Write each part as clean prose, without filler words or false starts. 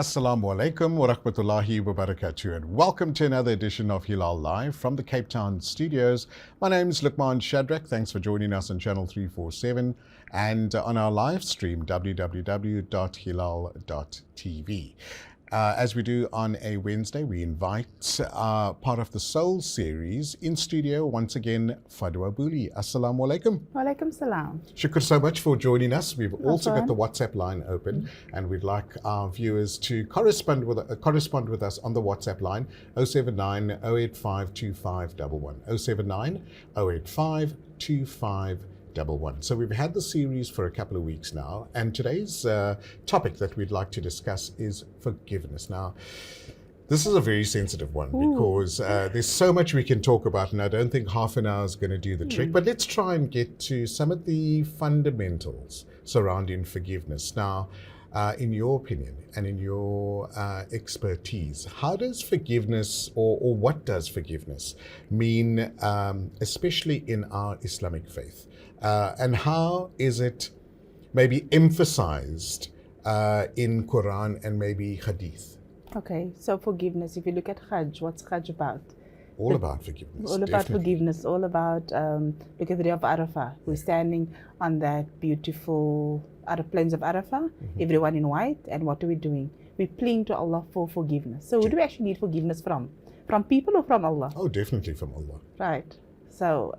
Assalamu alaikum wa rahmatullahi wa barakatuh, and welcome to another edition of Hilaal Live from the Cape Town studios. My name is Luqman Shadrack. Thanks for joining us on Channel 347 and on our live stream, www.hilal.tv. As we do on a Wednesday, we invite part of the Soul series in studio once again, Fadwa Booley. Assalamu alaikum. Walaikum salam. Shukr so much for joining us. We've also got fine. the WhatsApp line open, and we'd like our viewers to correspond with us on the WhatsApp line 079 085 2511 079 085 2511. So we've had the series for a couple of weeks now, and today's topic that we'd like to discuss is forgiveness. Now, this is a very sensitive one because there's so much we can talk about, and I don't think half an hour is going to do the trick. But let's try and get to some of the fundamentals surrounding forgiveness. Now, in your opinion and in your expertise, how does forgiveness, or what does forgiveness mean, especially in our Islamic faith? And how is it maybe emphasized in Quran and maybe Hadith? Okay, so forgiveness. If you look at Hajj, what's Hajj about? All about forgiveness. All about forgiveness. All about look at the day of Arafah. We're standing on that beautiful plains of Arafah. Everyone in white, and what are we doing? We pleading to Allah for forgiveness. So, who do we actually need forgiveness from? From people or from Allah? Oh, definitely from Allah. Right. So,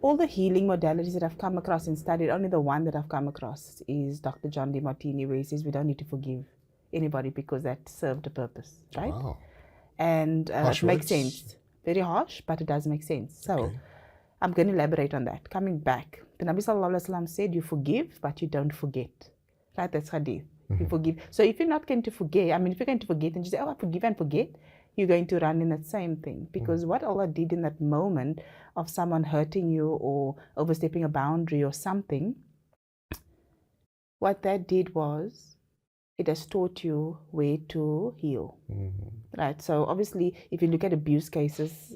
all the healing modalities that I've come across and studied, only the one that I've come across is Dr. John DeMartini, where he says we don't need to forgive anybody because that served a purpose, right? Wow. And it makes sense. Very harsh, but it does make sense. So I'm going to elaborate on that. Coming back, the Nabi Sallallahu Alaihi Wasallam said you forgive, but you don't forget. Right? That's hadith. You forgive. So if you're not going to forget, if you're going to forget and you say, oh, I forgive and forget, you're going to run in that same thing. Because what Allah did in that moment of someone hurting you or overstepping a boundary or something, what that did was it has taught you where to heal. Right? So obviously, if you look at abuse cases,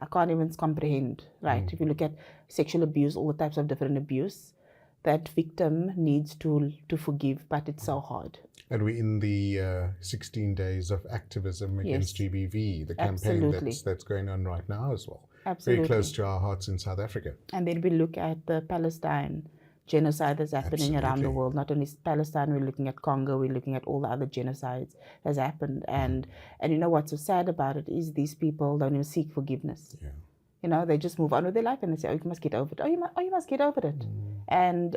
I can't even comprehend, right? If you look at sexual abuse, all the types of different abuse, that victim needs to forgive, but it's so hard. And we're in the 16 days of activism against GBV, the campaign that's going on right now as well. Absolutely. Very close to our hearts in South Africa. And then we look at the Palestine genocide that's happening around the world. Not only Palestine, we're looking at Congo, we're looking at all the other genocides that's happened. And you know what's so sad about it is these people don't even seek forgiveness. Yeah. You know, they just move on with their life and they say, oh, you must get over it. Oh, you must get over it. And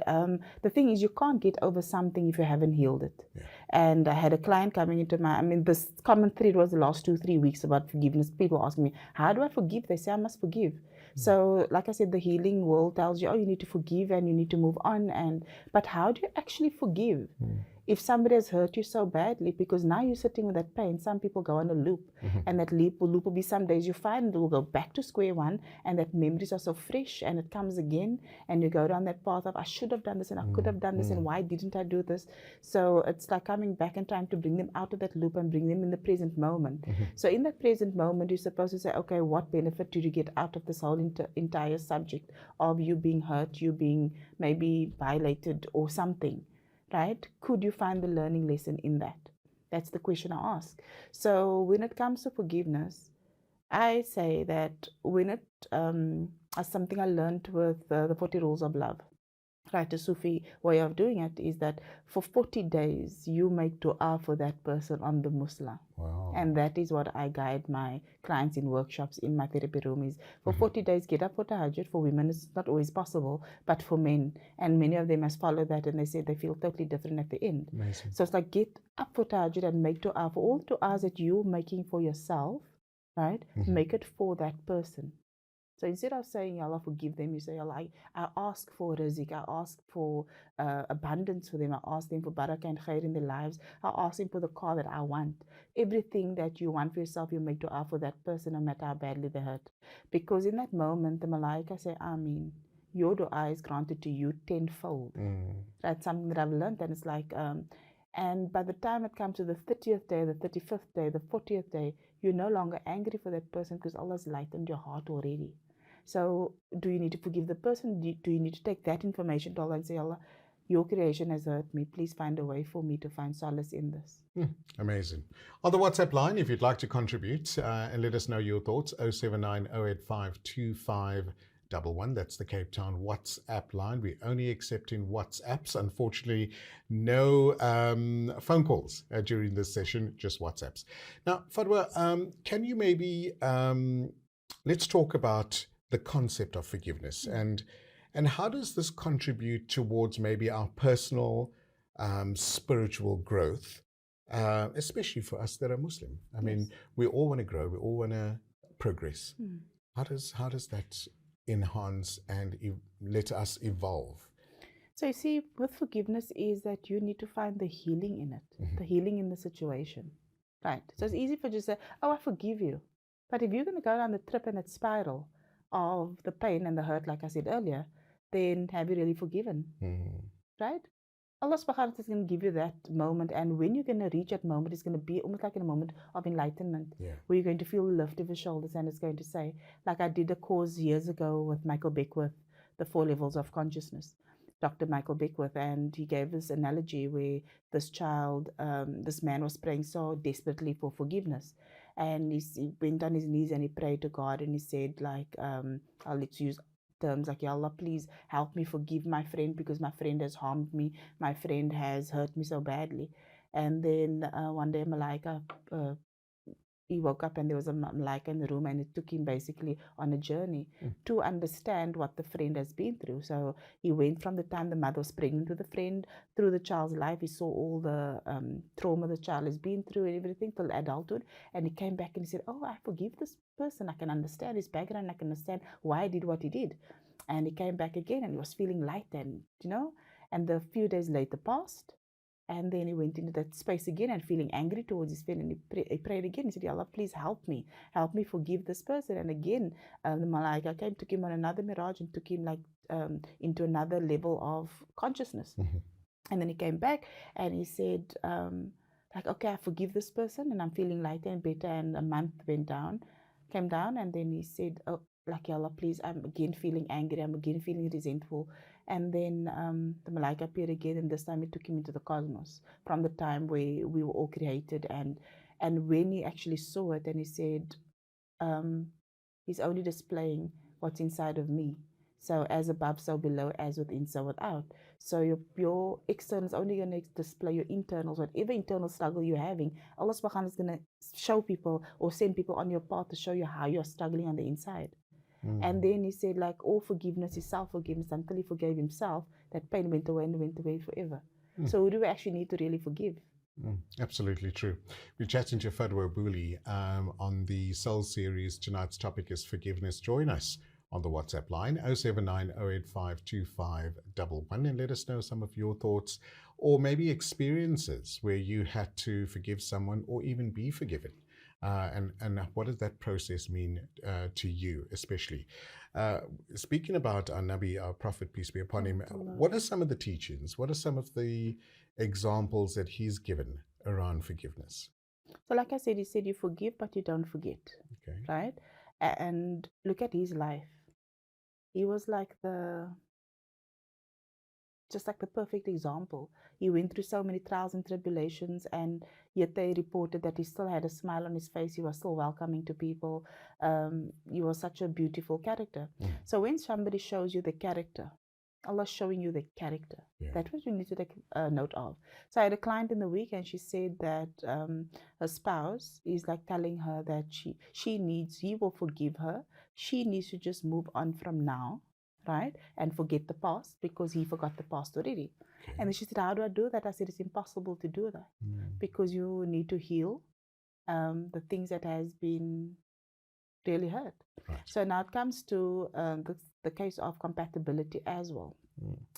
the thing is, you can't get over something if you haven't healed it. Yeah. And I had a client coming into this common thread was the last 2-3 weeks about forgiveness. People asking me, how do I forgive? They say, I must forgive. So, like I said, the healing world tells you, oh, you need to forgive and you need to move on. But how do you actually forgive? If somebody has hurt you so badly, because now you're sitting with that pain, some people go on a loop, and that loop will be some days you find it will go back to square one, and that memories are so fresh, and it comes again, and you go down that path of, I should have done this, and I could have done this, and why didn't I do this? So it's like coming back and trying to bring them out of that loop and bring them in the present moment. So in that present moment, you're supposed to say, okay, what benefit did you get out of this whole entire subject of you being hurt, you being maybe violated or something? Right? Could you find the learning lesson in that? That's the question I ask. So when it comes to forgiveness, I say that when it as something I learned with the 40 rules of love, right? The Sufi way of doing it is that for 40 days you make dua for that person on the Musla. Wow. And that is what I guide my clients in workshops in my therapy room is for 40 days get up for tahajjud. For women it's not always possible, but for men, and many of them must follow that, and they say they feel totally different at the end. Amazing. So it's like get up for tahajjud and make dua for all the du'as that you're making for yourself, right? Make it for that person. So instead of saying, Allah, forgive them, you say, Allah, I ask for rizq, I ask for abundance for them, I ask them for barakah and khair in their lives, I ask them for the car that I want. Everything that you want for yourself, you make dua for that person, no matter how badly they hurt. Because in that moment, the malaika say, Ameen. Your dua is granted to you tenfold. That's something that I've learned, and it's like, and by the time it comes to the 30th day, the 35th day, the 40th day, you're no longer angry for that person because Allah's lightened your heart already. So do you need to forgive the person? Do you need to take that information to Allah and say, Allah, your creation has hurt me. Please find a way for me to find solace in this. Amazing. On the WhatsApp line, if you'd like to contribute and let us know your thoughts, 079 085 2511. That's the Cape Town WhatsApp line. We're only accepting WhatsApps. Unfortunately, no phone calls during this session, just WhatsApps. Now, Fadwa, can you maybe let's talk about the concept of forgiveness and how does this contribute towards maybe our personal spiritual growth, especially for us that are Muslim? I mean, we all want to grow, we all want to progress. How does that enhance and let us evolve? So you see, with forgiveness is that you need to find the healing in it, the healing in the situation, right? So it's easy for you to say, oh, I forgive you. But if you're going to go down the trip and that spiral of the pain and the hurt, like I said earlier, then have you really forgiven, right? Allah subhanahu wa ta'ala is going to give you that moment, and when you're going to reach that moment, it's going to be almost like in a moment of enlightenment, where you're going to feel the lift of your shoulders, and it's going to say, like I did a course years ago with Michael Beckwith, the 4 levels of consciousness, Dr. Michael Beckwith, and he gave this analogy where this child, this man was praying so desperately for forgiveness, and he went on his knees and he prayed to God, and he said, like, let's use terms like, Ya Allah, please help me forgive my friend because my friend has harmed me, my friend has hurt me so badly. And then one day Malaika, he woke up and there was a Malaika in the room, and it took him basically on a journey to understand what the friend has been through. So he went from the time the mother was pregnant with the friend through the child's life. He saw all the trauma the child has been through and everything till adulthood, and he came back and he said, oh, I forgive this person. I can understand his background. I can understand why he did what he did. And he came back again and he was feeling light, and and a few days later passed. And then he went into that space again and feeling angry towards his friend, and he prayed again. He said, Ya Allah, please help me forgive this person. And again, the Malaika came, took him on another mirage and took him like into another level of consciousness. And then he came back and he said, like, okay, I forgive this person and I'm feeling lighter and better. And a month came down, and then he said, oh, like, Ya Allah, please, I'm again feeling angry, I'm again feeling resentful. And then the Malaika appeared again, and this time it took him into the cosmos, from the time where we were all created. And when he actually saw it, and he said, he's only displaying what's inside of me. So as above, so below, as within, so without. So your external is only going to display your internals, whatever internal struggle you're having. Allah subhanahu wa ta'ala is going to show people or send people on your path to show you how you're struggling on the inside. And then he said, like, all forgiveness is self-forgiveness. Until he forgave himself, that pain went away and went away forever. So who do we actually need to really forgive? Absolutely true. We're chatting to Fadwa Booley on the Soul series. Tonight's topic is forgiveness. Join us on the WhatsApp line 079 085 2511 and let us know some of your thoughts or maybe experiences where you had to forgive someone or even be forgiven. And what does that process mean to you, especially? Speaking about our Nabi, our Prophet, peace be upon him, what are some of the teachings? What are some of the examples that he's given around forgiveness? So like I said, he said you forgive, but you don't forget, right? And look at his life. He was like just like the perfect example. He went through so many trials and tribulations, and yet they reported that he still had a smile on his face. He was still welcoming to people. He was such a beautiful character. So when somebody shows you the character, Allah's showing you the character. That's what you need to take note of. So I had a client in the week, and she said that her spouse is like telling her that he will forgive her. She needs to just move on from now, right? And forget the past because he forgot the past already. And then she said, how do I do that? I said, it's impossible to do that because you need to heal the things that has been really hurt. So now it comes to the case of compatibility as well.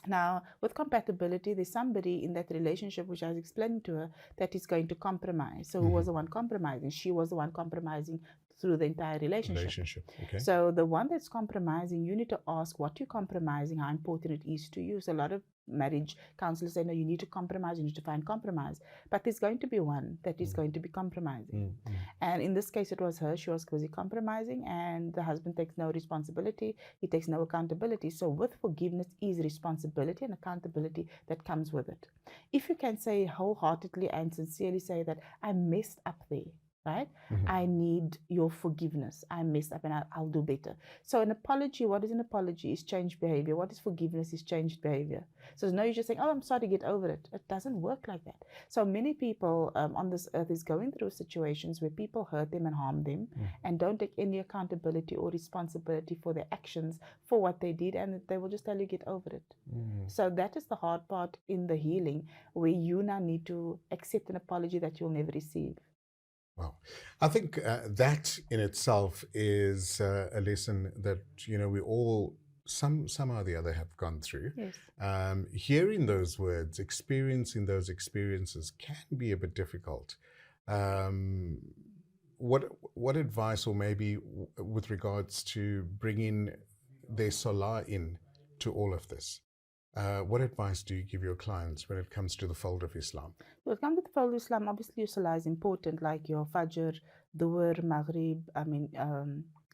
Now, with compatibility, there's somebody in that relationship which I was explaining to her that is going to compromise. So who was the one compromising? She was the one compromising through the entire relationship. Okay. So the one that's compromising, you need to ask what you're compromising, how important it is to you. So a lot of marriage counselors say, no, you need to compromise, you need to find compromise. But there's going to be one that is going to be compromising. And in this case, it was her. She was busy compromising, and the husband takes no responsibility. He takes no accountability. So with forgiveness is responsibility and accountability that comes with it. If you can say wholeheartedly and sincerely say that I messed up there, right? I need your forgiveness. I messed up and I'll do better. So an apology, what is an apology? Is changed behavior. What is forgiveness? Is changed behavior. So no, you're just saying, oh, I'm sorry, get over it. It doesn't work like that. So many people on this earth is going through situations where people hurt them and harm them and don't take any accountability or responsibility for their actions, for what they did, and they will just tell you, get over it. So that is the hard part in the healing, where you now need to accept an apology that you'll never receive. Wow. I think that in itself is a lesson that, we all somehow or the other have gone through. Yes. Hearing those words, experiencing those experiences can be a bit difficult. What advice, or maybe with regards to bringing their salah in to all of this, what advice do you give your clients when it comes to the fold of Islam? When it comes to the fold of Islam, obviously your salah is important, like your Fajr, Dhuhr, Maghrib,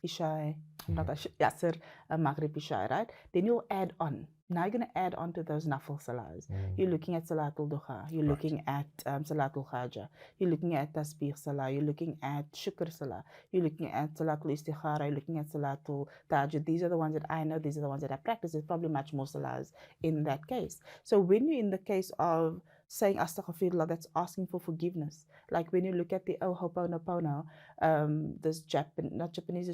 Isha, not Yasr, Maghrib, Isha, right? Then you'll add on. Now you're going to add on to those nafil salahs. You're looking at Salatul Duha. You're looking at Salatul Khaja. You're looking at Tasbih Salah. You're looking at Shukr Salah. You're looking at Salatul Istikhara. You're looking at Salatul Tahajjud. These are the ones that I know. These are the ones that I practice. There's probably much more salahs in that case. So when you're in the case of saying astaghfirullah, that's asking for forgiveness. Like when you look at the Ho'oponopono, this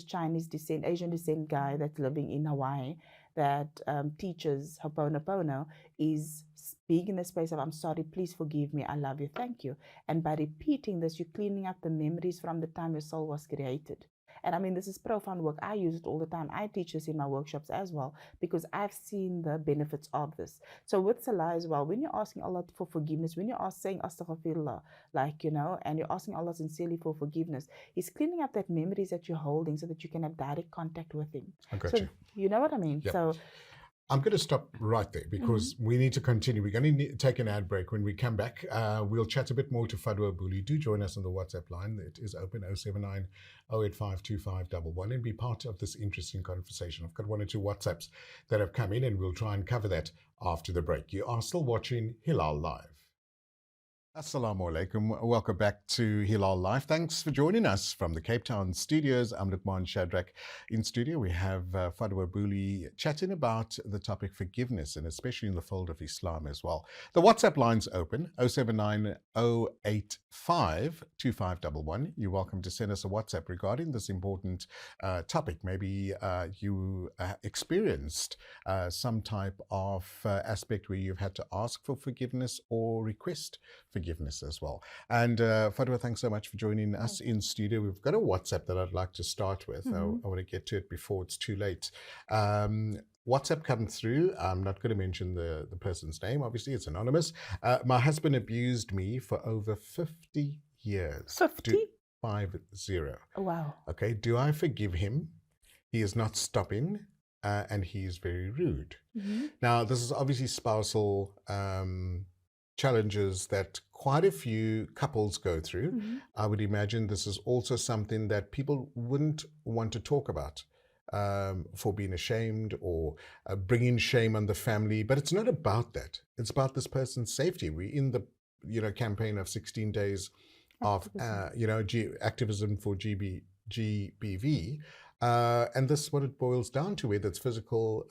Chinese descent, Asian descent guy that's living in Hawaii that teaches Ho'oponopono, is being in the space of, I'm sorry, please forgive me, I love you, thank you. And by repeating this, you're cleaning up the memories from the time your soul was created. And I mean, this is profound work. I use it all the time. I teach this in my workshops as well, because I've seen the benefits of this. So with salah as well, when you're asking Allah for forgiveness, when you're saying astaghfirullah, and you're asking Allah sincerely for forgiveness, He's cleaning up that memories that you're holding so that you can have direct contact with Him. I got so, you. You know what I mean? Yep. So I'm going to stop right there because we need to continue. We're going to take an ad break. When we come back, we'll chat a bit more to Fadwa Booley. Do join us on the WhatsApp line. It is open 079 085 2511 and be part of this interesting conversation. I've got one or two WhatsApps that have come in and we'll try and cover that after the break. You are still watching Hilaal Live. Assalamu alaikum. Welcome back to Hilaal Live. Thanks for joining us from the Cape Town studios. I'm Luqman Shadrack. In studio, we have Fadwa Booley chatting about the topic forgiveness, and especially in the fold of Islam as well. The WhatsApp line's open, 079 085 2511. You're welcome to send us a WhatsApp regarding this important topic. Maybe you experienced some type of aspect where you've had to ask for forgiveness or request forgiveness as well. And Fadwa, thanks so much for joining us in studio. We've got a WhatsApp that I'd like to start with. I want to get to it before it's too late. WhatsApp come through. I'm not going to mention the person's name. Obviously, it's anonymous. My husband abused me for over 50 years. 50? 50. Wow. Okay. Do I forgive him? He is not stopping and he is very rude. Now, this is obviously spousal challenges that quite a few couples go through. I would imagine this is also something that people wouldn't want to talk about for being ashamed or bringing shame on the family. But it's not about that. It's about this person's safety. We're in the campaign of 16 days of activism for GBV. And this is what it boils down to, whether it's physical,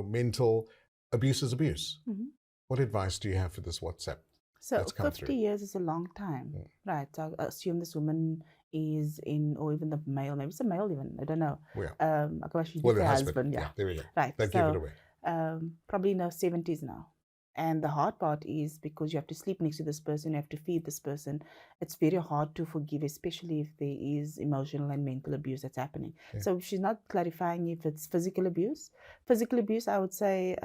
mental. Abuse is abuse. What advice do you have for this WhatsApp? So 50 years is a long time, right? So I assume this woman is in, or even the male, maybe it's a male even, I don't know. The husband. Yeah, there we go. Right. They give it away. Probably in their 70s now. And the hard part is because you have to sleep next to this person, you have to feed this person. It's very hard to forgive, especially if there is emotional and mental abuse that's happening. Yeah. So she's not clarifying if it's physical abuse. Physical abuse, I would say,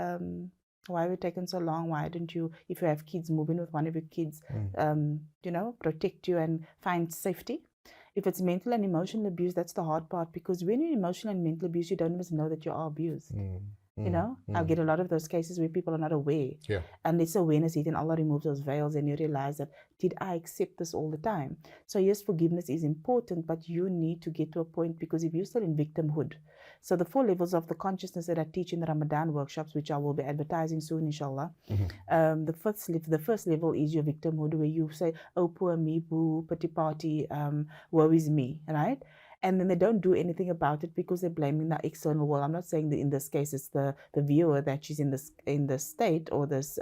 why have you taken so long? Why didn't you, if you have kids, move in with one of your kids, protect you and find safety? If it's mental and emotional abuse, that's the hard part, because when you're emotional and mental abuse, you don't even know that you are abused. You know, I get a lot of those cases where people are not aware. Yeah. And it's awareness, then Allah removes those veils and you realize that, did I accept this all the time? So yes, forgiveness is important, but you need to get to a point, because if you're still in victimhood, so the 4 levels of the consciousness that I teach in the Ramadan workshops, which I will be advertising soon, inshallah. The first level is your victimhood, where you say, oh, poor me, boo, pity party, woe is me, right? And then they don't do anything about it because they're blaming the external world. I'm not saying that in this case it's the viewer that she's in this state or this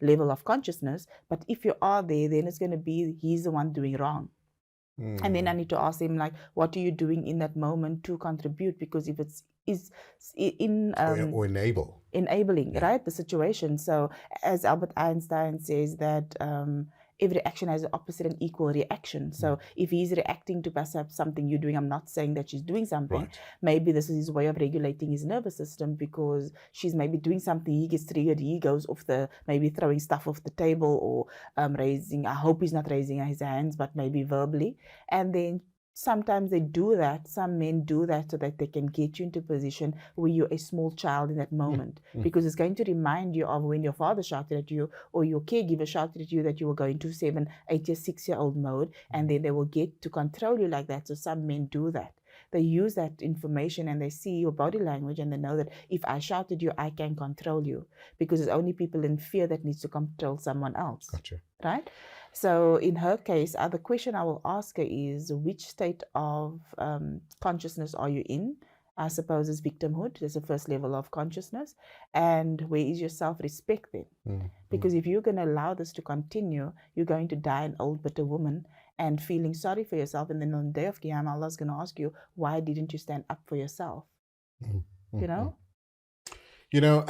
level of consciousness, but if you are there, then it's going to be he's the one doing wrong. And then I need to ask him, like, what are you doing in that moment to contribute? Because if it's or enabling, right, the situation. So as Albert Einstein says that every action has an opposite and equal reaction. So if he's reacting to perhaps something you're doing, I'm not saying that she's doing something. Right. Maybe this is his way of regulating his nervous system, because she's maybe doing something, he gets triggered, he goes off maybe throwing stuff off the table, or raising, I hope he's not raising his hands, but maybe verbally. And then sometimes they do that, some men do that so that they can get you into a position where you're a small child in that moment, because it's going to remind you of when your father shouted at you or your caregiver shouted at you that you will go into 7, 8 year, 6-year-old mode, and then they will get to control you like that. So some men do that. They use that information and they see your body language and they know that if I shout at you, I can control you, because it's only people in fear that needs to control someone else. Gotcha. Right? So in her case, the question I will ask her is, which state of consciousness are you in? I suppose it's victimhood. There's the first level of consciousness. And where is your self-respect then? Because if you're going to allow this to continue, you're going to die an old, bitter woman and feeling sorry for yourself. And then on the day of Qiyamah, Allah's going to ask you, why didn't you stand up for yourself? You know? You know,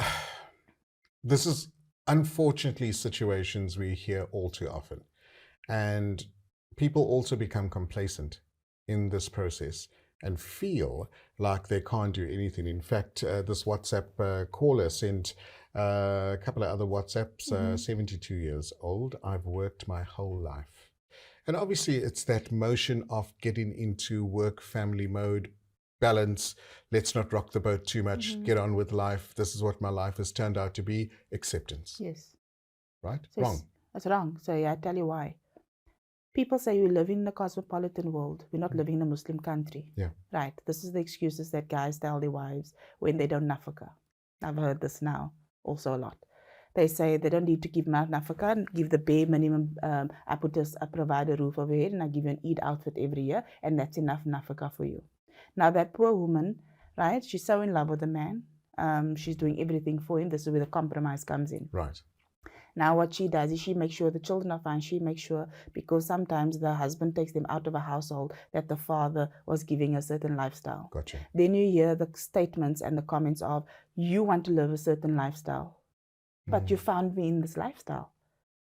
this is unfortunately situations we hear all too often. And people also become complacent in this process and feel like they can't do anything. In fact, this WhatsApp caller sent a couple of other WhatsApps, 72 years old. I've worked my whole life. And obviously it's that motion of getting into work-family mode, balance, let's not rock the boat too much, get on with life. This is what my life has turned out to be, acceptance. Yes. Right? So wrong. That's wrong. So yeah, I tell you why. People say we live in a cosmopolitan world. We're not living in a Muslim country. Yeah. Right. This is the excuses that guys tell their wives when they don't nafaka. I've heard this now also a lot. They say they don't need to give nafaka, give the bare minimum. I provide a roof over your head and I give you an Eid outfit every year, and that's enough nafaka for you. Now that poor woman, right? She's so in love with the man. She's doing everything for him. This is where the compromise comes in. Right. Now what she does is she makes sure the children are fine. She makes sure, because sometimes the husband takes them out of a household, that the father was giving a certain lifestyle. Gotcha. Then you hear the statements and the comments of, you want to live a certain lifestyle, but you found me in this lifestyle.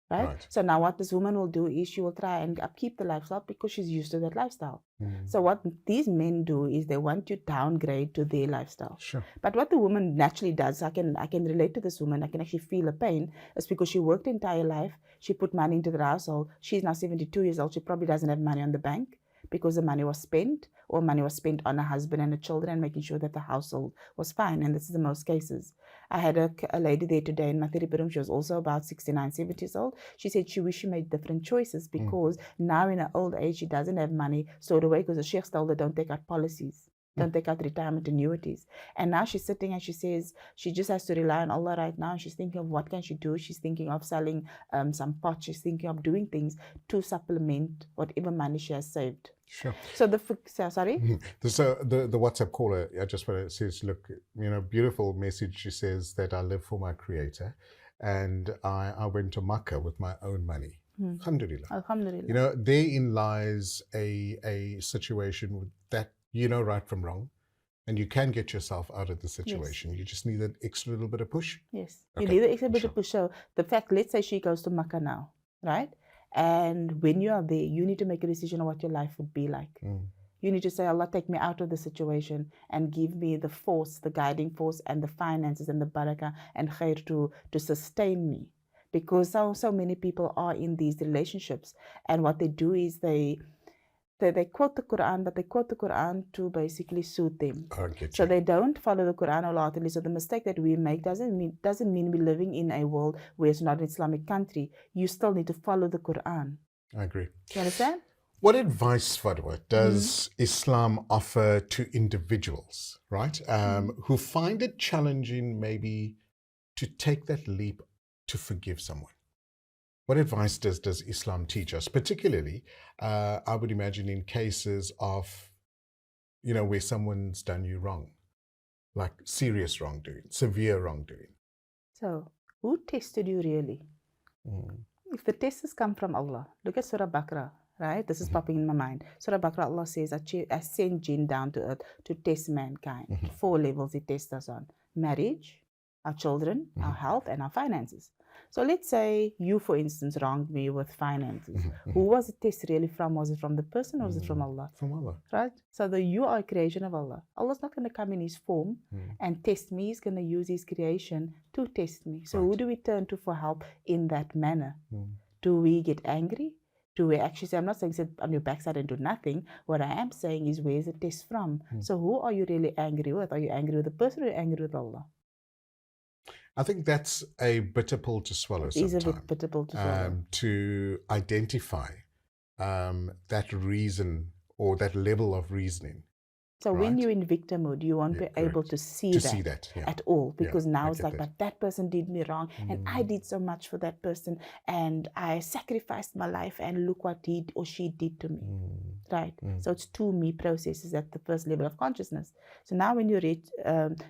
Right? So now what this woman will do is she will try and upkeep the lifestyle because she's used to that lifestyle. So what these men do is they want to downgrade to their lifestyle. Sure. But what the woman naturally does, I can relate to this woman, I can actually feel her pain, is because she worked the entire life, she put money into the household. She's now 72 years old, she probably doesn't have money on the bank because the money was spent, or money was spent on her husband and the children and making sure that the household was fine. And this is the most cases. I had a lady there today in my therapy room. She was also about 69, 70 years old. She said she wished she made different choices because now in her old age, she doesn't have money stored away because the sheikhs told her don't take out policies. Don't take out retirement annuities. And now she's sitting and she says she just has to rely on Allah right now. She's thinking of what can she do. She's thinking of selling some pots. She's thinking of doing things to supplement whatever money she has saved. Sure. So sorry? So the WhatsApp caller, I just want to say, look, beautiful message. She says that I live for my creator and I went to Makkah with my own money. Alhamdulillah. Alhamdulillah. Therein lies a situation that right from wrong, and you can get yourself out of the situation. Yes. You just need an extra little bit of push. Yes, you need an extra bit of push. So the fact, let's say she goes to Makkah now, right? And when you are there, you need to make a decision on what your life would be like. You need to say, Allah, take me out of the situation and give me the force, the guiding force, and the finances and the barakah and khair to sustain me. Because so many people are in these relationships, and what they do is they they quote the Quran, but they quote the Quran to basically suit them. I get So you. they don't follow the Quran wholeheartedly. So the mistake that we make doesn't mean we're living in a world where it's not an Islamic country. You still need to follow the Quran. I agree. You understand? What advice, Fadwa, does Islam offer to individuals, right, who find it challenging maybe to take that leap to forgive someone? What advice does Islam teach us, particularly, I would imagine, in cases of, where someone's done you wrong, like serious wrongdoing, severe wrongdoing? So, who tested you really? If the test has come from Allah, look at Surah Baqarah, right? This is popping in my mind. Surah Baqarah, Allah says, I sent jinn down to earth to test mankind. 4 levels He tests us on: marriage, our children, our health, and our finances. So let's say you, for instance, wronged me with finances. Who was the test really from? Was it from the person or was it from Allah? From Allah. Right? So you are a creation of Allah. Allah's not going to come in His form and test me. He's going to use His creation to test me. So who do we turn to for help in that manner? Do we get angry? Do we actually say, I'm not saying sit on your backside and do nothing. What I am saying is, where's the test from? So who are you really angry with? Are you angry with the person or are you angry with Allah? I think that's a bitter pill to swallow sometimes. It is a bit bitter pill to swallow. To identify that reason or that level of reasoning. So when you're in victimhood, you won't be able to see that at all, because now it's like, but that person did me wrong and I did so much for that person and I sacrificed my life and look what he or she did to me, right? So it's to me processes at the first level of consciousness. So now when you reach,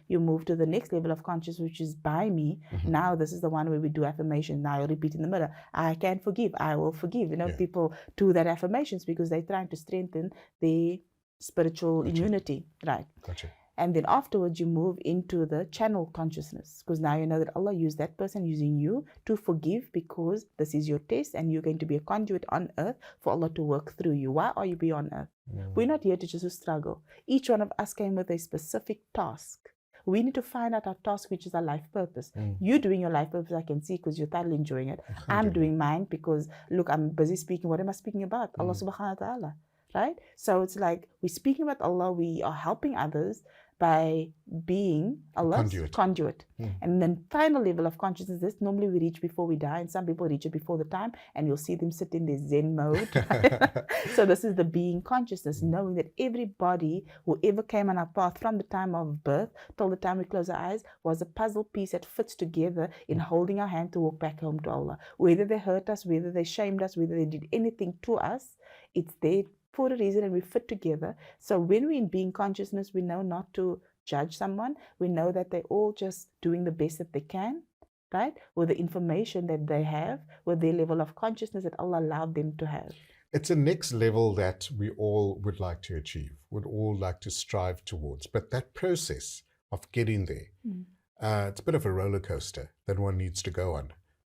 you move to the next level of consciousness, which is by me. Now this is the one where we do affirmations. Now I repeat in the mirror, I can forgive, I will forgive. People do that affirmations because they're trying to strengthen their spiritual immunity, right? Gotcha. And then afterwards you move into the channel consciousness, because now you know that Allah used that person using you to forgive, because this is your test and you're going to be a conduit on earth for Allah to work through you. Why are you be on earth? We're not here to just struggle. Each one of us came with a specific task. We need to find out our task, which is our life purpose. You doing your life purpose, I can see, because you're thoroughly enjoying it. I'm doing mine because, look, I'm busy speaking. What am I speaking about? Allah subhanahu wa ta'ala. Right? So it's like we're speaking about Allah, we are helping others by being Allah's conduit. And then final level of consciousness, this normally we reach before we die, and some people reach it before the time, and you'll see them sit in their Zen mode. So this is the being consciousness, knowing that everybody, whoever came on our path from the time of birth till the time we close our eyes, was a puzzle piece that fits together in holding our hand to walk back home to Allah. Whether they hurt us, whether they shamed us, whether they did anything to us, it's there for a reason and we fit together. So when we're in being consciousness, we know not to judge someone. We know that they're all just doing the best that they can, right? With the information that they have, with their level of consciousness that Allah allowed them to have. It's a next level that we all would like to achieve, would all like to strive towards. But that process of getting there, it's a bit of a roller coaster that one needs to go on.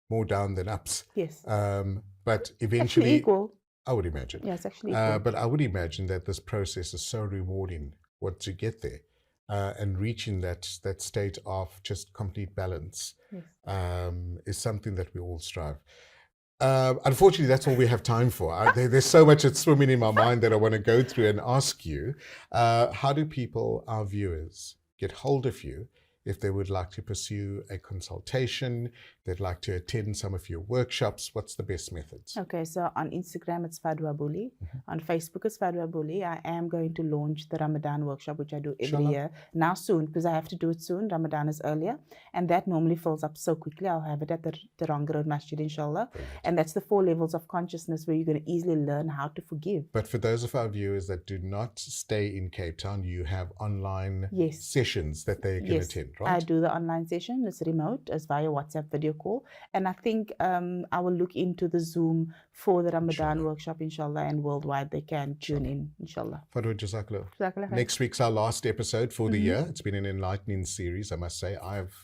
More down than ups. Yes. But eventually... Actually equal. I would imagine. Yes, actually. But I would imagine that this process is so rewarding once you get there, and reaching that state of just complete balance is something that we all strive. Unfortunately, that's all we have time for. There's so much that's swimming in my mind that I want to go through and ask you. How do people, our viewers, get hold of you if they would like to pursue a consultation, they'd like to attend some of your workshops? What's the best methods? Okay, so on Instagram, it's Fadwa Booley. On Facebook, it's Fadwa Booley. I am going to launch the Ramadan workshop, which I do every year. Now soon, because I have to do it soon. Ramadan is earlier. And that normally fills up so quickly. I'll have it at the Teranga Road Masjid, inshallah. And that's the 4 levels of consciousness where you're going to easily learn how to forgive. But for those of our viewers that do not stay in Cape Town, you have online sessions that they can attend, right? I do the online session. It's remote. It's via WhatsApp video call. And I think I will look into the Zoom for the Ramadan workshop, inshallah, and worldwide they can tune in, inshallah. Fadwa, Jazakallah. Next week's our last episode for the year. It's been an enlightening series, I must say. I've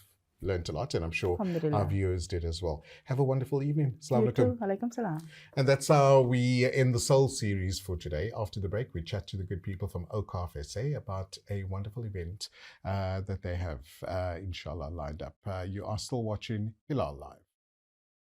learned a lot, and I'm sure our viewers did as well. Have a wonderful evening. Assalamu alaikum. Alaikum salam. And that's how we end the Soul series for today. After the break, we chat to the good people from OCAF SA about a wonderful event that they have, inshallah, lined up. You are still watching Hilaal Live.